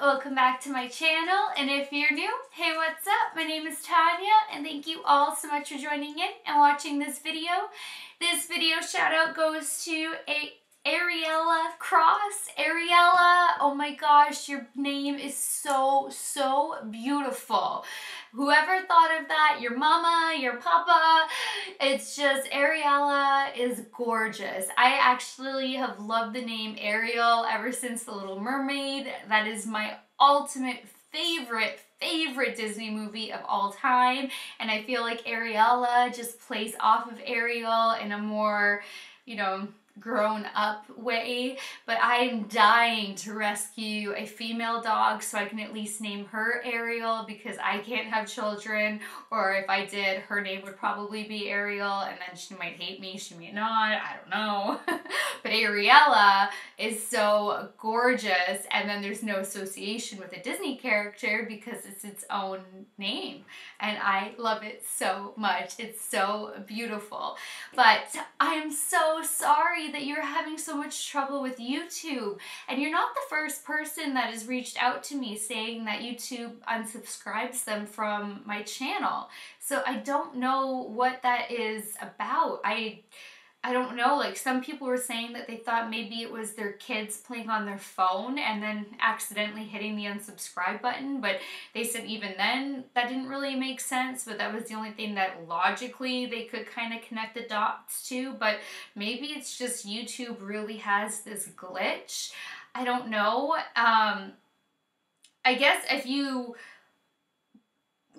welcome back to my channel, and if you're new, hey, what's up? My name is Tanya, and thank you all so much for joining in and watching this video. This video shout out goes to Ariella Cross. Ariella, oh my gosh, your name is so beautiful. Whoever thought of that, your mama, your papa, it's just, Ariella is gorgeous. I actually have loved the name Ariel ever since The Little Mermaid. That is my ultimate favorite Disney movie of all time, and I feel like Ariella just plays off of Ariel in a more, you know, grown up way. But I'm dying to rescue a female dog so I can at least name her Ariel, because I can't have children, or if I did, her name would probably be Ariel, and then she might hate me, she may not, I don't know. But Ariella is so gorgeous, and then there's no association with a Disney character because it's its own name, and I love it so much. It's so beautiful. But I am so sorry that you're having so much trouble with YouTube, and you're not the first person that has reached out to me saying that YouTube unsubscribes them from my channel. So I don't know what that is about. I don't know, like some people were saying that they thought maybe it was their kids playing on their phone and then accidentally hitting the unsubscribe button, but they said even then that didn't really make sense, but that was the only thing that logically they could kind of connect the dots to. But maybe it's just YouTube really has this glitch. I don't know. I guess if you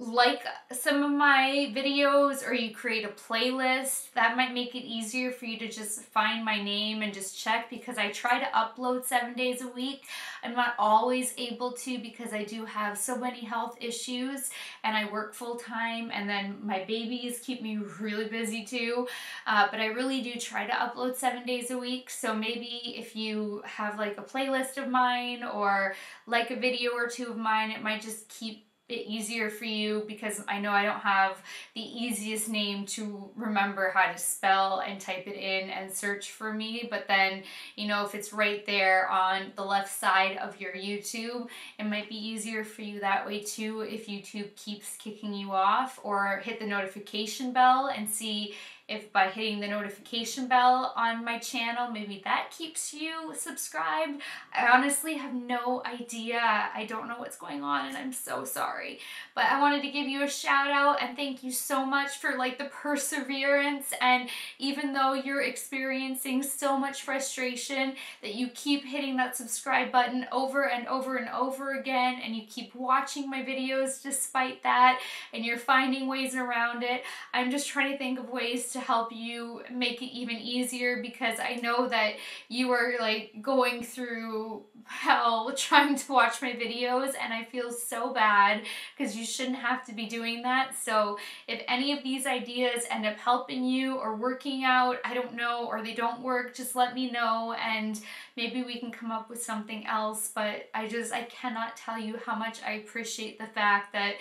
like some of my videos or you create a playlist, that might make it easier for you to just find my name and just check, because I try to upload 7 days a week. I'm not always able to because I do have so many health issues and I work full-time, and then my babies keep me really busy too. But I really do try to upload 7 days a week. So maybe if you have like a playlist of mine or like a video or two of mine, it might just keep it easier for you, because I know I don't have the easiest name to remember how to spell and type it in and search for me. But then, you know, if it's right there on the left side of your YouTube, it might be easier for you that way too, if YouTube keeps kicking you off. Or hit the notification bell and see if by hitting the notification bell on my channel, maybe that keeps you subscribed. I honestly have no idea. I don't know what's going on, and I'm so sorry. But I wanted to give you a shout out and thank you so much for like the perseverance, and even though you're experiencing so much frustration, that you keep hitting that subscribe button over and over and over again, and you keep watching my videos despite that, and you're finding ways around it. I'm just trying to think of ways to help you make it even easier, because I know that you are like going through hell trying to watch my videos, and I feel so bad because you shouldn't have to be doing that. So if any of these ideas end up helping you or working out, I don't know, or they don't work, just let me know and maybe we can come up with something else. But I cannot tell you how much I appreciate the fact that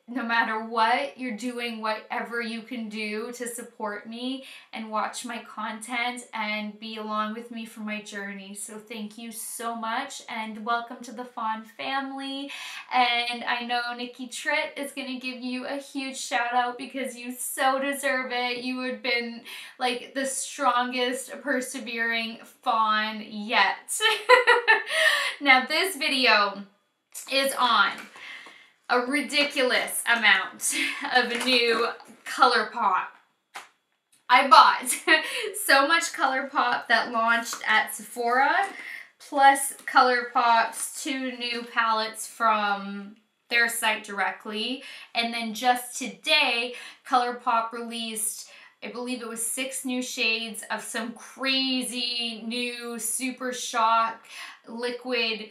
no matter what, you're doing whatever you can do to support me and watch my content and be along with me for my journey. So thank you so much, and welcome to the Fawn family. And I know Nikki Tritt is going to give you a huge shout out because you so deserve it. You have been like the strongest persevering fawn yet. Now this video is on a ridiculous amount of new ColourPop. I bought so much ColourPop that launched at Sephora, plus ColourPop's 2 new palettes from their site directly. And then just today, ColourPop released, I believe it was 6 new shades of some crazy new Super Shock liquid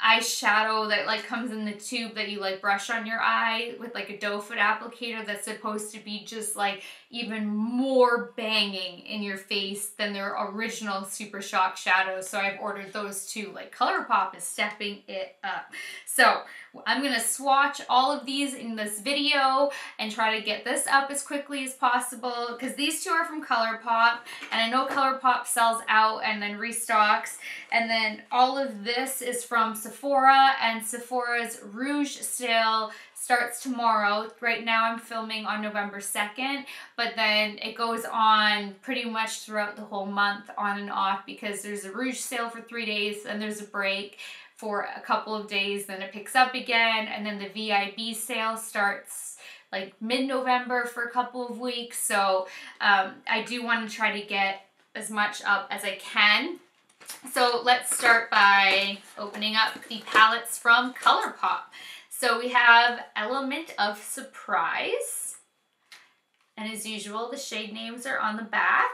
eyeshadow that like comes in the tube that you like brush on your eye with like a doe foot applicator, that's supposed to be just like even more banging in your face than their original Super Shock shadows. So I've ordered those too. Like ColourPop is stepping it up. So I'm gonna swatch all of these in this video and try to get this up as quickly as possible, because these 2 are from ColourPop, and I know ColourPop sells out and then restocks. And then all of this is from Sephora, and Sephora's Rouge sale starts tomorrow. Right now I'm filming on November 2nd, but then it goes on pretty much throughout the whole month, on and off, because there's a Rouge sale for 3 days, then there's a break for a couple of days, then it picks up again, and then the VIB sale starts like mid-November for a couple of weeks. So I do want to try to get as much up as I can. So let's start by opening up the palettes from ColourPop. So we have Element of Surprise, and as usual the shade names are on the back.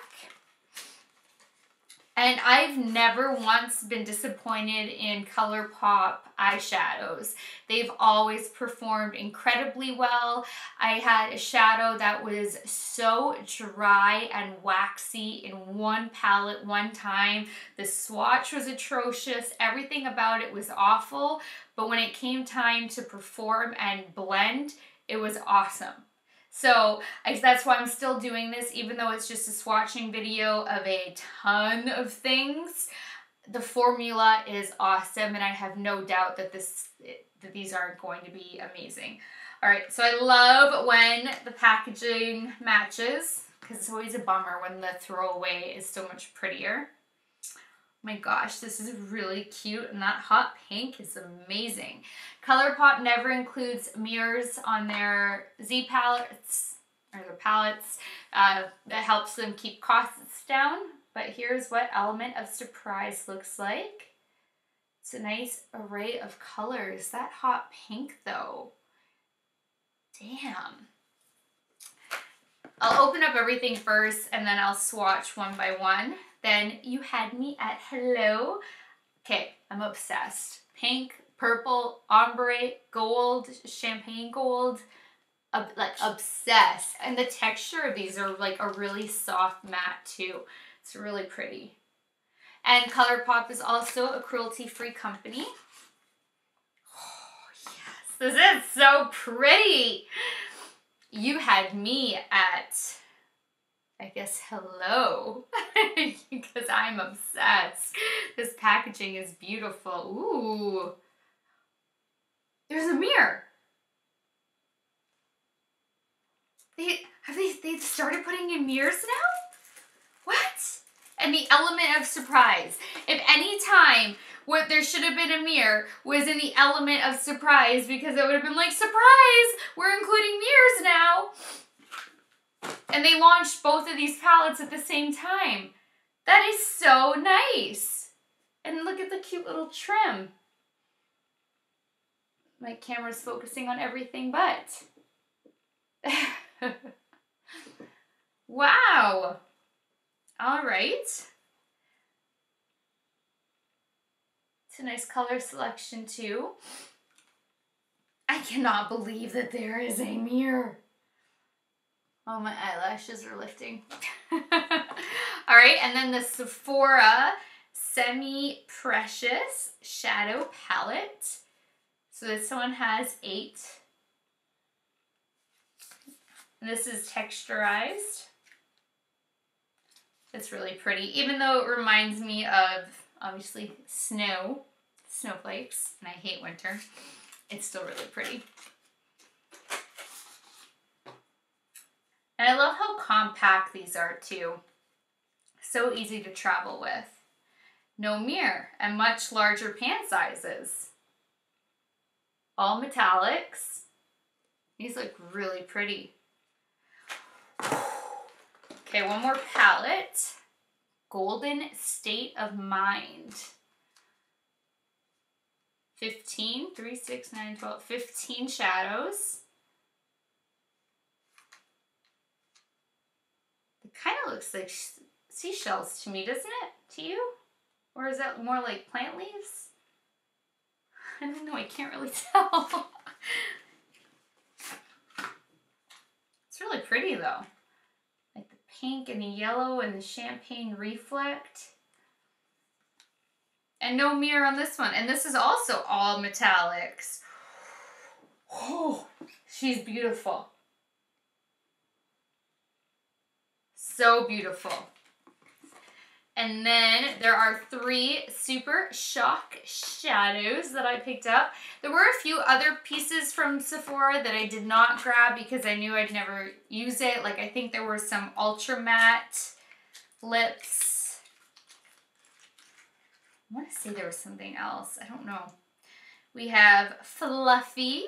And I've never once been disappointed in ColourPop eyeshadows. They've always performed incredibly well. I had a shadow that was so dry and waxy in one palette one time. The swatch was atrocious. Everything about it was awful. But when it came time to perform and blend, it was awesome. So that's why I'm still doing this, even though it's just a swatching video of a ton of things. The formula is awesome, and I have no doubt that these are going to be amazing. All right, so I love when the packaging matches, because it's always a bummer when the throwaway is so much prettier. My gosh, this is really cute, and that hot pink is amazing. ColourPop never includes mirrors on their Z palettes, or their palettes. That helps them keep costs down. But here's what Element of Surprise looks like. It's a nice array of colors. That hot pink, though. Damn. I'll open up everything first, and then I'll swatch one by one. Then You Had Me at Hello. Okay, I'm obsessed. Pink, purple, ombre, gold, champagne gold. Like obsessed. And the texture of these are like a really soft matte too. It's really pretty. And ColourPop is also a cruelty-free company. Oh, yes. This is so pretty. You Had Me at, I guess, hello, because I'm obsessed. This packaging is beautiful. Ooh, there's a mirror. They started putting in mirrors now? What? And the Element of Surprise. If any time what there should have been a mirror was in the Element of Surprise, because it would have been like, surprise, we're including mirrors now. And they launched both of these palettes at the same time. That is so nice. And look at the cute little trim. My camera's focusing on everything but. Wow. All right. It's a nice color selection too. I cannot believe that there is a mirror. Oh, my eyelashes are lifting. All right, and then the Sephora Semi Precious Shadow Palette. So this one has 8. And this is texturized. It's really pretty, even though it reminds me of, obviously, snowflakes, and I hate winter. It's still really pretty. And I love how compact these are too. So easy to travel with. No mirror, and much larger pan sizes. All metallics. These look really pretty. Okay, one more palette. Golden State of Mind. 15, 3, 6, 9, 12, 15 shadows. It kind of looks like seashells to me, doesn't it? To you? Or is that more like plant leaves? I don't know, I can't really tell. It's really pretty though. Like the pink and the yellow and the champagne reflect. And no mirror on this one. And this is also all metallics. Oh, she's beautiful. So beautiful. And then there are 3 Super Shock shadows that I picked up. There were a few other pieces from Sephora that I did not grab because I knew I'd never use it. Like I think there were some Ultra Matte lips. I want to say there was something else. I don't know. We have Fluffy.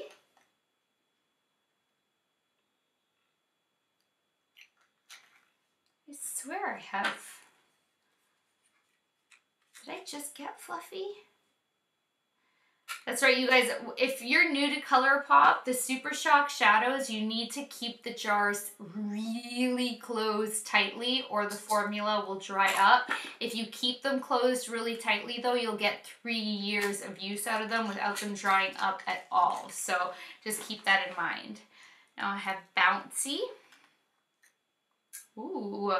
I swear I have. Did I just get Fluffy? That's right, you guys. If you're new to ColourPop, the Super Shock shadows, you need to keep the jars really closed tightly or the formula will dry up. If you keep them closed really tightly though, you'll get 3 years of use out of them without them drying up at all. So just keep that in mind. Now I have Bouncy. Ooh,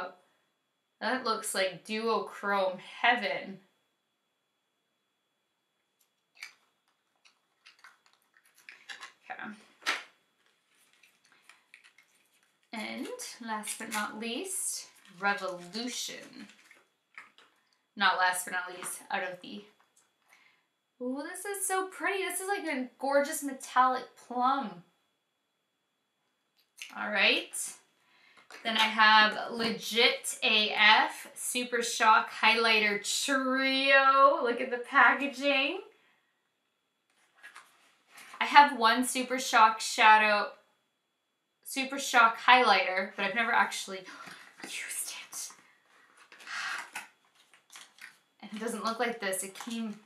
that looks like duochrome heaven. And last but not least, Revolution. Not last but not least, out of the... Ooh, this is so pretty. This is like a gorgeous metallic plum. All right. Then I have Legit AF Super Shock Highlighter Trio. Look at the packaging. I have one Super Shock highlighter, but I've never actually used it. And it doesn't look like this. It came,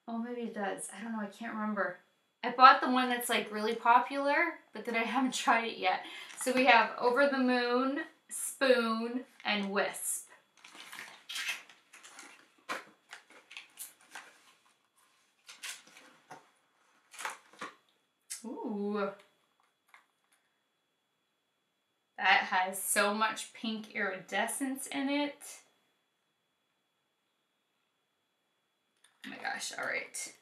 oh, maybe it does. I don't know, I can't remember. I bought the one that's like really popular, but then I haven't tried it yet. So we have Over the Moon, Spoon, and Wisp. Ooh. That has so much pink iridescence in it. Oh my gosh, all right.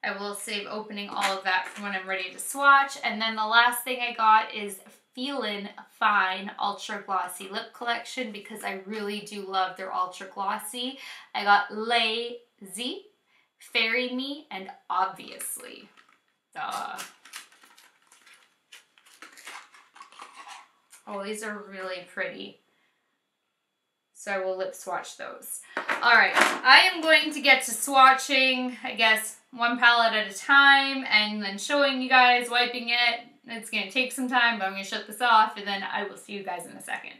I will save opening all of that for when I'm ready to swatch. And then the last thing I got is Feelin Fine Ultra Glossy Lip Collection because I really do love their Ultra Glossy. I got Lazy, Fairy Me, and Obviously. Duh. Oh, these are really pretty. So I will lip swatch those. All right, I am going to get to swatching, I guess, one palette at a time and then showing you guys, wiping it. It's gonna take some time, but I'm gonna shut this off and then I will see you guys in a second.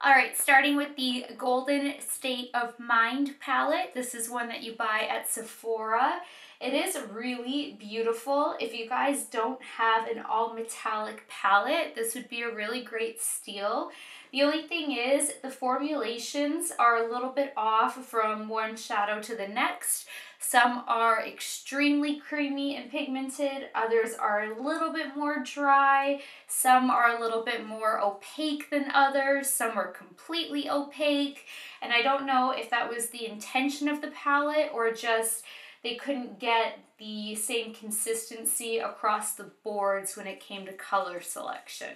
All right, starting with the Golden State of Mind palette. This is one that you buy at Sephora. It is really beautiful. If you guys don't have an all metallic palette, this would be a really great steal. The only thing is the formulations are a little bit off from one shadow to the next. Some are extremely creamy and pigmented, others are a little bit more dry, some are a little bit more opaque than others, some are completely opaque, and I don't know if that was the intention of the palette or just they couldn't get the same consistency across the boards when it came to color selection.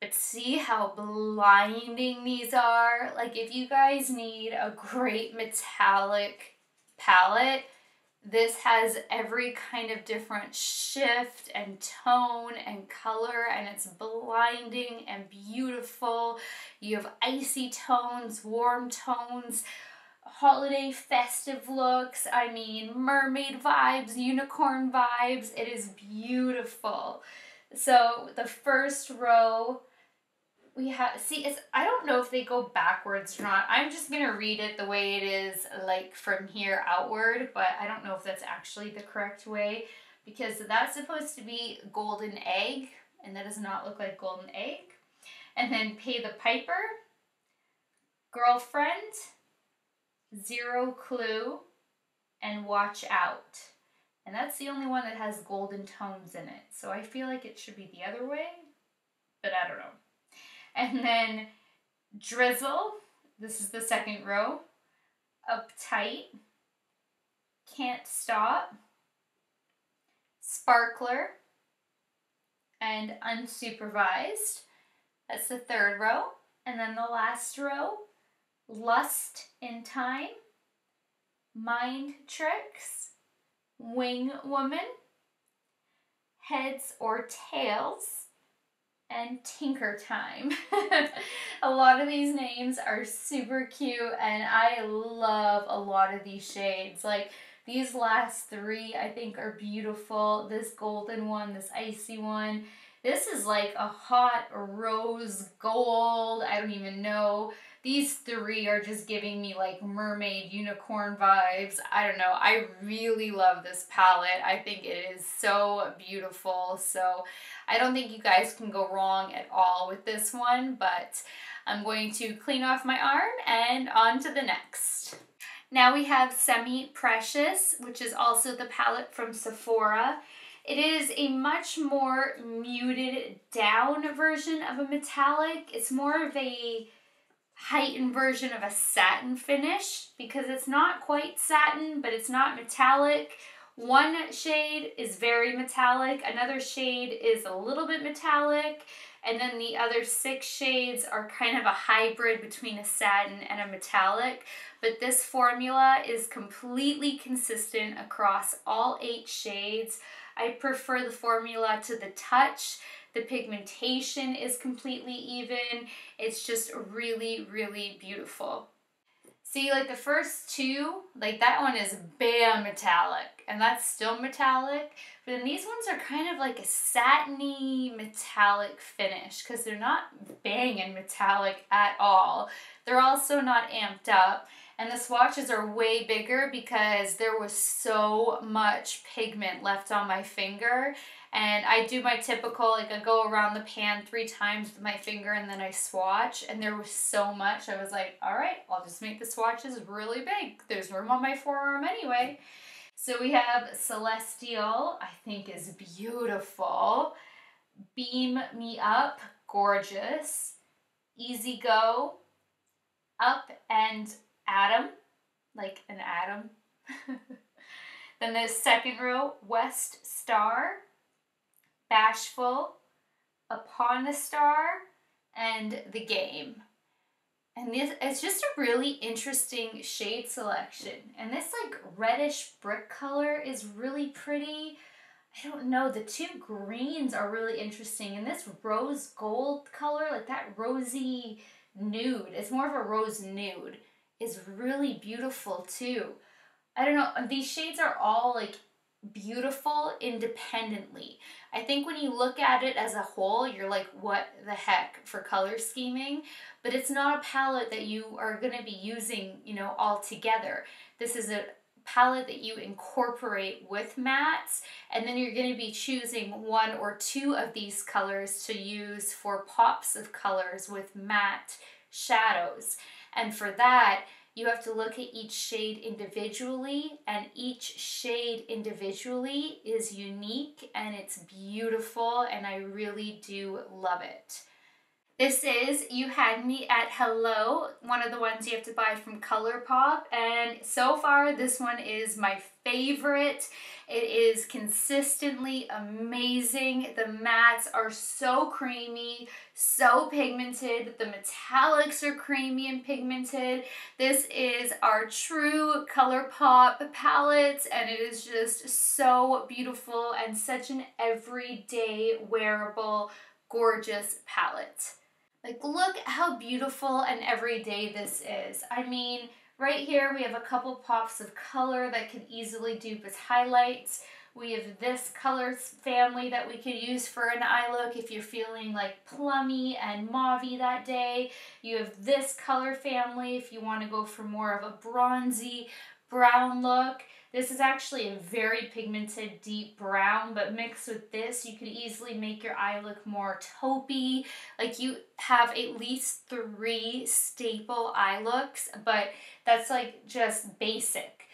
But see how blinding these are? Like if you guys need a great metallic palette, this has every kind of different shift and tone and color, and it's blinding and beautiful. You have icy tones, warm tones, holiday festive looks, I mean mermaid vibes, unicorn vibes. It is beautiful. So the first row we have, see, I don't know if they go backwards or not. I'm just gonna read it the way it is, like from here outward, but I don't know if that's actually the correct way because that's supposed to be golden egg and that does not look like golden egg. And then Pay the Piper, Girlfriend, Zero Clue, and Watch Out. And that's the only one that has golden tones in it. So I feel like it should be the other way, but I don't know. And then Drizzle, this is the second row, Uptight, Can't Stop, Sparkler, and Unsupervised. That's the third row. And then the last row, Lust in Time, Mind Tricks, Wing Woman, Heads or Tails, and Tinker Time. A lot of these names are super cute and I love a lot of these shades. Like these last three I think are beautiful. This golden one, this icy one. This is like a hot rose gold. I don't even know. These three are just giving me like mermaid unicorn vibes. I don't know. I really love this palette. I think it is so beautiful. So I don't think you guys can go wrong at all with this one, but I'm going to clean off my arm and on to the next. Now we have Semi Precious, which is also the palette from Sephora. It is a much more muted down version of a metallic. It's more of a heightened version of a satin finish because it's not quite satin, but it's not metallic. One shade is very metallic, another shade is a little bit metallic, and then the other 6 shades are kind of a hybrid between a satin and a metallic. But this formula is completely consistent across all 8 shades. I prefer the formula to the touch. The pigmentation is completely even. It's just really, really beautiful. See, like the first 2, like that one is bam metallic, and that's still metallic. But then these ones are kind of like a satiny metallic finish because they're not banging metallic at all. They're also not amped up. And the swatches are way bigger because there was so much pigment left on my finger. And I do my typical, like I go around the pan 3 times with my finger and then I swatch. And there was so much, I was like, all right, I'll just make the swatches really big. There's room on my forearm anyway. So we have Celestial, I think is beautiful. Beam Me Up, gorgeous. Easy Go, Up and Atom, like an atom. Then the second row, West Star, Bashful, Upon a Star, and The Game. And this, it's just a really interesting shade selection. And this like reddish brick color is really pretty. I don't know, the 2 greens are really interesting. And this rose gold color, like that rosy nude, it's more of a rose nude, is really beautiful too. I don't know, these shades are all like beautiful independently. I think when you look at it as a whole, you're like, what the heck for color scheming? But it's not a palette that you are going to be using, you know, all together. This is a palette that you incorporate with mattes, and then you're going to be choosing 1 or 2 of these colors to use for pops of colors with matte shadows. And for that, you have to look at each shade individually, and each shade individually is unique and it's beautiful, and I really do love it. This is You Had Me at Hello, one of the ones you have to buy from ColourPop, and so far this one is my favorite. It is consistently amazing. The mattes are so creamy, so pigmented. The metallics are creamy and pigmented. This is our true ColourPop palette, and it is just so beautiful and such an everyday wearable, gorgeous palette. Like, look how beautiful and everyday this is. I mean, right here we have a couple pops of color that can easily dupe as highlights. We have this color family that we could use for an eye look if you're feeling like plummy and mauvey that day. You have this color family if you want to go for more of a bronzy brown look. This is actually a very pigmented deep brown, but mixed with this, you could easily make your eye look more taupey. Like, you have at least 3 staple eye looks, but that's like just basic.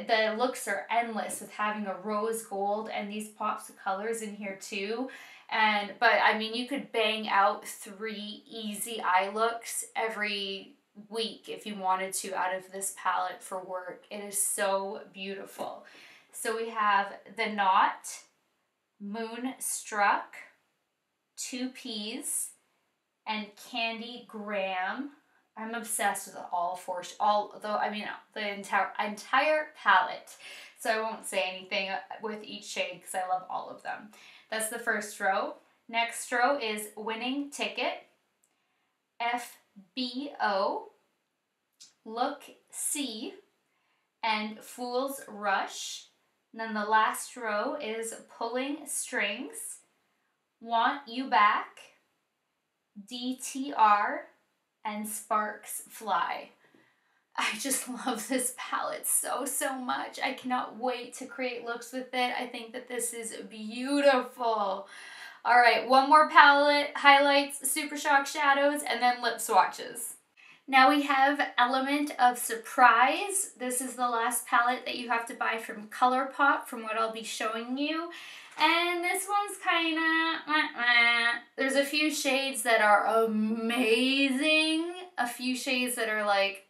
The looks are endless with having a rose gold and these pops of colors in here too. But I mean, you could bang out 3 easy eye looks every week if you wanted to out of this palette for work. It is so beautiful. So we have The Knot, Moonstruck, 2 Ps, and Candy Graham. I'm obsessed with all four, the entire palette. So I won't say anything with each shade because I love all of them. That's the first row. Next row is Winning Ticket, FBO, Look C, and Fool's Rush. And then the last row is Pulling Strings, Want You Back, DTR, and Sparks Fly. I just love this palette so much. I cannot wait to create looks with it. I think that this is beautiful. All right, one more palette, highlights, Super Shock shadows, and then lip swatches. Now we have Element of Surprise. This is the last palette that you have to buy from ColourPop, from what I'll be showing you. And this one's kind of, There's a few shades that are amazing, a few shades that are like,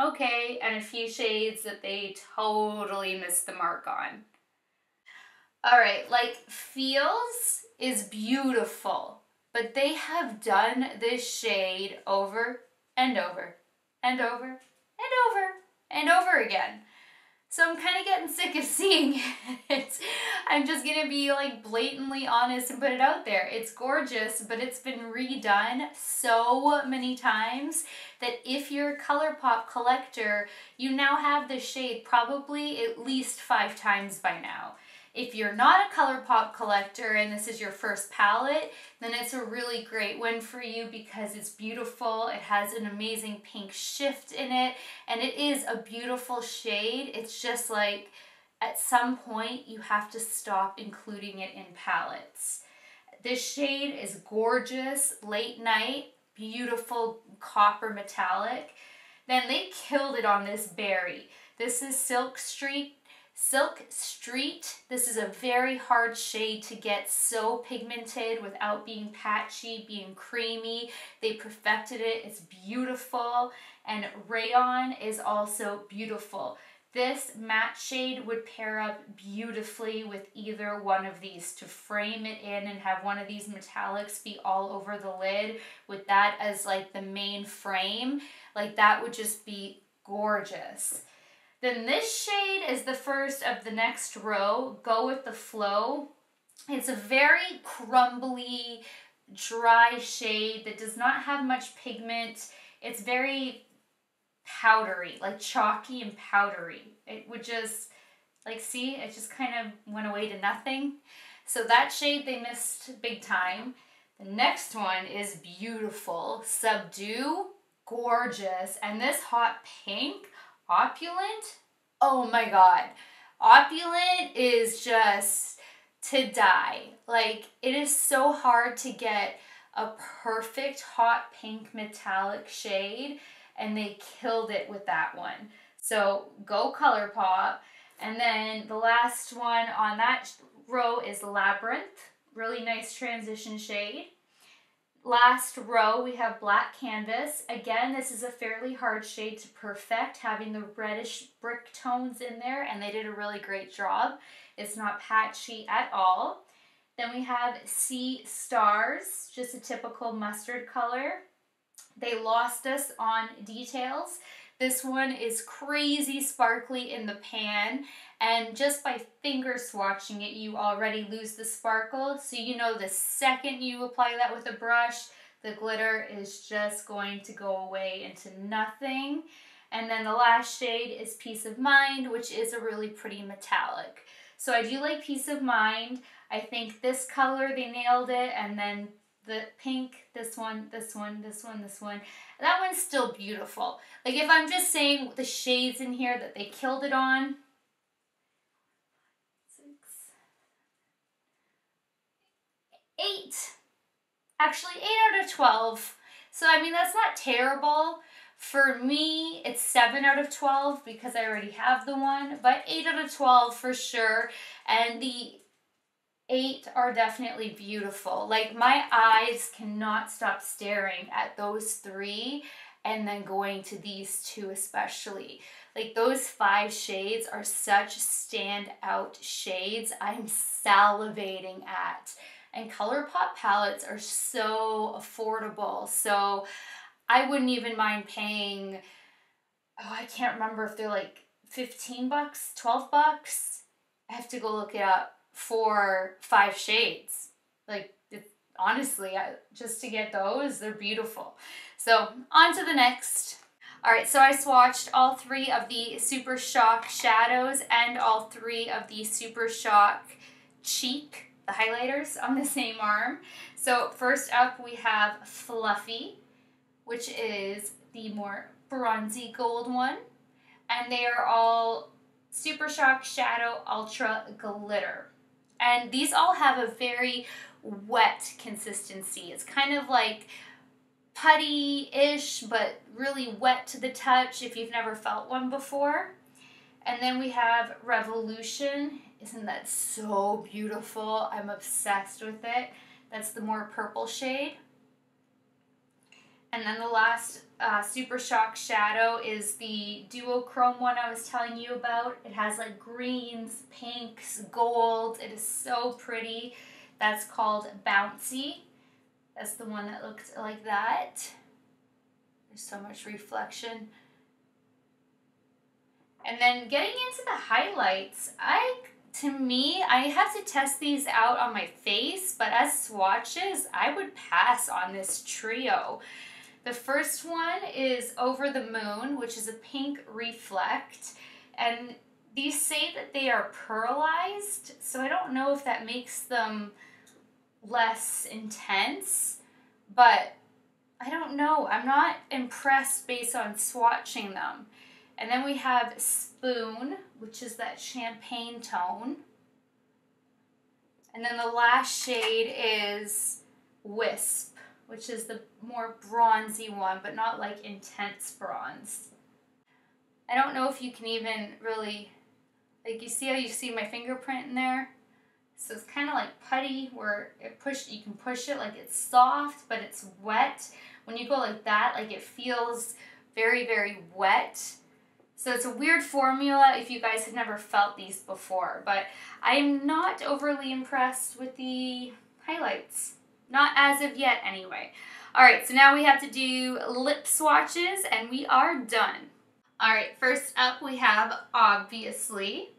okay, and a few shades that they totally missed the mark on. All right, like Feels is beautiful, but they have done this shade over and over and over and over and over again. So I'm kind of getting sick of seeing it. I'm just gonna be like blatantly honest and put it out there. It's gorgeous, but it's been redone so many times that if you're a ColourPop collector, you now have this shade probably at least 5 times by now. If you're not a ColourPop collector and this is your first palette, then it's a really great win for you because it's beautiful. It has an amazing pink shift in it, and it is a beautiful shade. It's just like at some point you have to stop including it in palettes. This shade is gorgeous, late night, beautiful copper metallic. Then they killed it on this berry. This is Silk Street. This is a very hard shade to get so pigmented without being patchy, being creamy. They perfected it. It's beautiful. And Rayon is also beautiful. This matte shade would pair up beautifully with either one of these to frame it in and have one of these metallics be all over the lid with that as like the main frame. Like that would just be gorgeous. Then this shade is the first of the next row, Go With The Flow. It's a very crumbly, dry shade that does not have much pigment. It's very powdery, like chalky and powdery. It would just, like see, it just kind of went away to nothing. So that shade they missed big time. The next one is beautiful, Subdue, gorgeous. And this hot pink, Opulent, oh my god. Opulent is just to die. Like, it is so hard to get a perfect hot pink metallic shade, and they killed it with that one. So go ColourPop. And then the last one on that row is Labyrinth. Really nice transition shade. Last row, we have Black Canvas. Again, this is a fairly hard shade to perfect, having the reddish brick tones in there, and they did a really great job. It's not patchy at all. Then we have Sea Stars, just a typical mustard color. They lost us on details. This one is crazy sparkly in the pan, and just by finger swatching it, you already lose the sparkle. So you know the second you apply that with a brush, the glitter is just going to go away into nothing. And then the last shade is Peace of Mind, which is a really pretty metallic. So I do like Peace of Mind. I think this color, they nailed it, and then the pink, this one, this one, this one, this one. That one's still beautiful. Like if I'm just saying the shades in here that they killed it on. 6, 8. Actually 8 out of 12. So I mean that's not terrible. For me, it's 7 out of 12 because I already have the one, but 8 out of 12 for sure. And the 8 are definitely beautiful. Like my eyes cannot stop staring at those 3 and then going to these 2 especially. Like those 5 shades are such standout shades I'm salivating at. And ColourPop palettes are so affordable. So I wouldn't even mind paying, oh, I can't remember if they're like 15 bucks, 12 bucks. I have to go look it up for 5 shades. Like, honestly, just to get those, they're beautiful. So on to the next. All right, so I swatched all 3 of the Super Shock shadows and all 3 of the Super Shock cheek, the highlighters, on the same arm. So first up we have Fluffy, which is the more bronzy gold one. And they are all Super Shock Shadow Ultra Glitter. And these all have a very wet consistency. It's kind of like putty-ish, but really wet to the touch if you've never felt one before. And then we have Revolution. Isn't that so beautiful? I'm obsessed with it. That's the more purple shade. And then the last Super Shock Shadow is the duochrome one I was telling you about. It has like greens, pinks, gold. It is so pretty. That's called Bouncy. That's the one that looked like that. There's so much reflection. And then getting into the highlights, to me, I have to test these out on my face, but as swatches, I would pass on this trio. The first one is Over the Moon, which is a pink reflect, and these say that they are pearlized, so I don't know if that makes them less intense, but I don't know. I'm not impressed based on swatching them. And then we have Spoon, which is that champagne tone. And then the last shade is Wisp, which is the more bronzy one, but not like intense bronze. I don't know if you can even really, like, you see how you see my fingerprint in there? So it's kind of like putty where you can push it, like it's soft, but it's wet. When you go like that, like it feels very, very wet. So it's a weird formula if you guys have never felt these before, but I'm not overly impressed with the highlights. Not as of yet, anyway. All right, so now we have to do lip swatches, and we are done. All right, first up we have Obviously.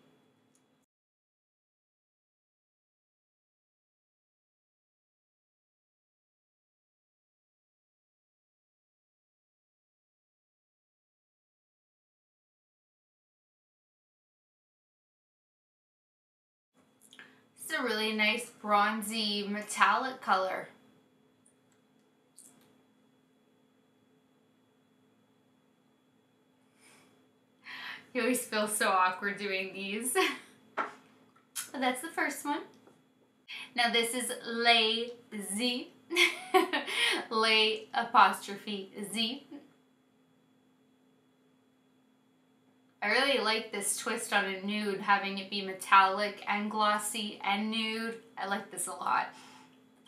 It's a really nice bronzy metallic color. You always feel so awkward doing these. But that's the first one. Now this is Lazy. Lay apostrophe Z. I really like this twist on a nude, having it be metallic and glossy and nude. I like this a lot.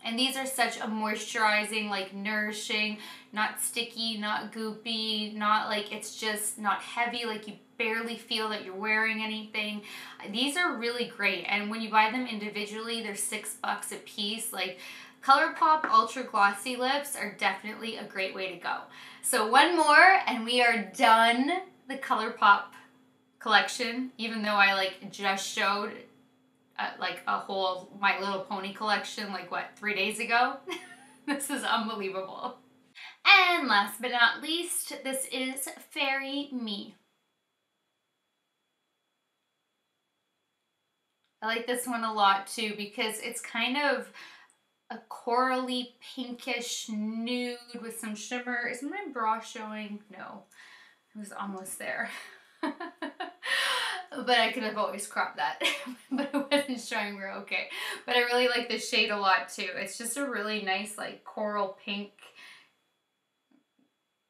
And these are such a moisturizing, like nourishing, not sticky, not goopy, not like it's just not heavy, like you barely feel that you're wearing anything. These are really great, and when you buy them individually, they're $6 a piece. Like ColourPop Ultra Glossy Lips are definitely a great way to go. So one more and we are done the ColourPop collection, even though I like just showed like a whole My Little Pony collection like what, 3 days ago? This is unbelievable. And last but not least, this is Fairy Me. I like this one a lot too because it's kind of a corally pinkish nude with some shimmer. Is my bra showing? No, it was almost there. But I could have always cropped that, but it wasn't showing real okay. But I really like this shade a lot too. It's just a really nice like coral pink,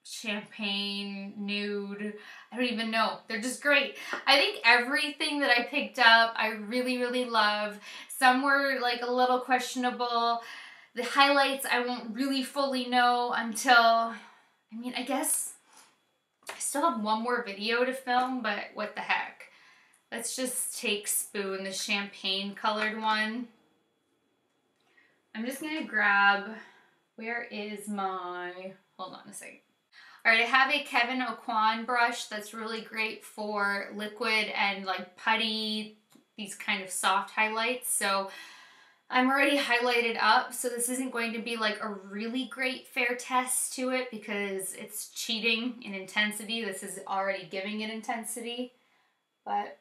champagne, nude. I don't even know. They're just great. I think everything that I picked up, I really, really love. Some were like a little questionable. The highlights I won't really fully know until, I mean, I guess I still have one more video to film, but what the heck. Let's just take Spoon, the champagne colored one. I'm just gonna grab, where is my, hold on a second. Alright, I have a Kevin Aucoin brush that's really great for liquid and like putty, these kind of soft highlights. So I'm already highlighted up, so this isn't going to be like a really great fair test to it because it's cheating in intensity. This is already giving it intensity, but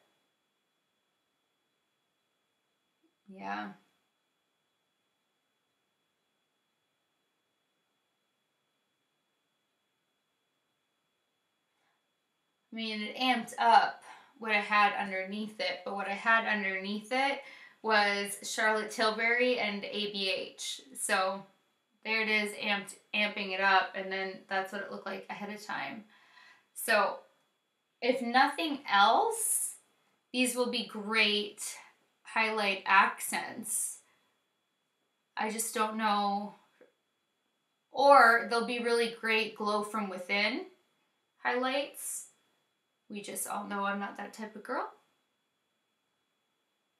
yeah. I mean, it amped up what I had underneath it, but what I had underneath it was Charlotte Tilbury and ABH. So there it is, amping it up, and then that's what it looked like ahead of time. So if nothing else, these will be great highlight accents. I just don't know. Or they'll be really great glow from within highlights. We just all know I'm not that type of girl.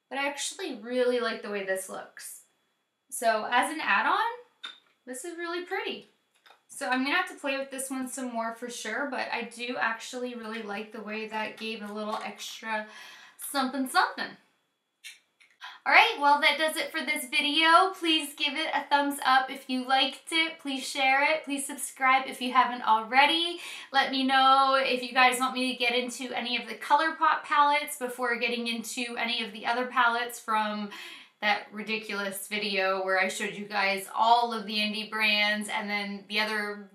But I actually really like the way this looks. So as an add-on, this is really pretty. So I'm gonna have to play with this one some more for sure, but I do actually really like the way that gave a little extra something something. Alright, well that does it for this video. Please give it a thumbs up if you liked it. Please share it. Please subscribe if you haven't already. Let me know if you guys want me to get into any of the ColourPop palettes before getting into any of the other palettes from that ridiculous video where I showed you guys all of the indie brands and then the other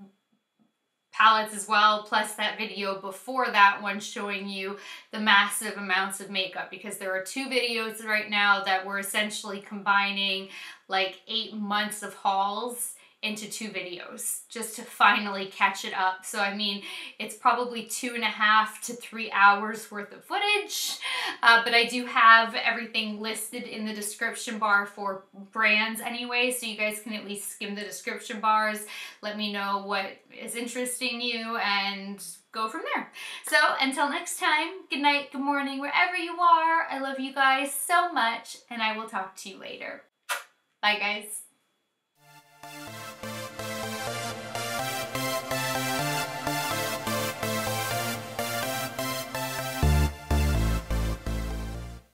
palettes as well, plus that video before that one showing you the massive amounts of makeup, because there are two videos right now that were essentially combining like 8 months of hauls into 2 videos just to finally catch it up. So I mean, it's probably 2.5 to 3 hours worth of footage, but I do have everything listed in the description bar for brands anyway, so you guys can at least skim the description bars, let me know what is interesting you, and go from there. So until next time, good night, good morning, wherever you are. I love you guys so much, and I will talk to you later. Bye guys.